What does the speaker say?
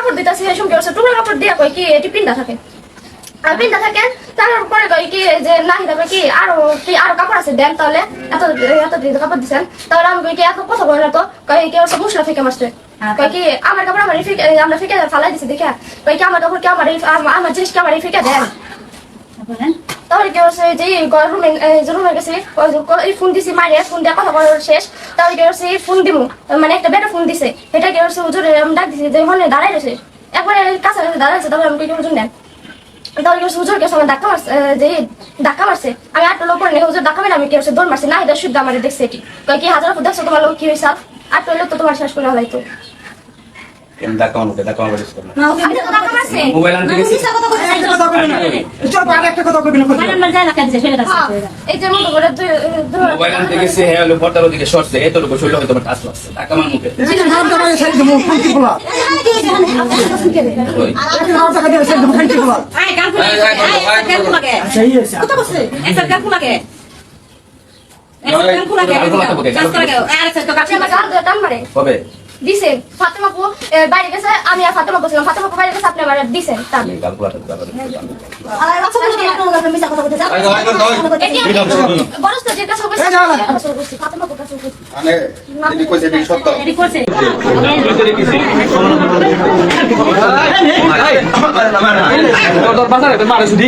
কাপড় দিতেছি এই সময় টুকরা কাপড় দিয়া কই কি এটি পিন্ডা থাকে আর পিন্ডা থাকে তারপরে কই কি যে না হিসাবে কি আরো কাপড় আছে দেন তাহলে এত কাপড় দিচ্ছেন তাহলে আমি কই কি এত কথা বলে না তো কই কি ওর মশলা ফেকে মারছে কই কি আমার কাপড় আমার আমরা ফেকে ফালাই দিছি দেখে কই কি আমার কাপড় কি আমার জিনিস কি আমার ফেকে দেন তাহলে কি হচ্ছে যে রুমে গেছি ফোন দিছি মারে ফোন দিয়ে কথা বলার শেষ তাহলে কি হচ্ছে ফোন দিমু মানে একটা বেটা ফোন দিছে এটা কি হচ্ছে হুজুরে ডাক দিছি যে হলে দাঁড়াই রয়েছে একবারে কাছাকাছি দাঁড়াইছে তাহলে আমি কি হুজুর নেন তাহলে কি হুজুর কেউ আমার ধাক্কা মারছে যে ধাক্কা মারছে আমি আটটা লোক নেই হুজুর ধাক্কা মেরে আমি কি হচ্ছে দৌড় মারছি না এটা শুদ্ধ আমার দেখছে এটি কি হাজার ফুট দেখছো তোমার লোক কি হয়েছে আটটা লোক তো তোমার শেষ করে হলাইতো মোবাইল আনতে গেছি মোবাইল আনতে গেছি হ্যাঁ হলো পর্দার ওদিকে সরছে এতটুকু শরীর হয়তো আমার টাচ লাগছে টাকা আমার মুখে কবে দিছেন ফাতেমাপু বাইরে গেছে আমি আর ফাতেমা বসলাম ফাতেমাপু বাইরে গেছে আপনি আমার দিছেন বরস তো যে কাছে বসে ফাতেমাপু কাছে মানে এটি কইছে এটি সত্য এডি করছে তোর বাজারে মারা শুধু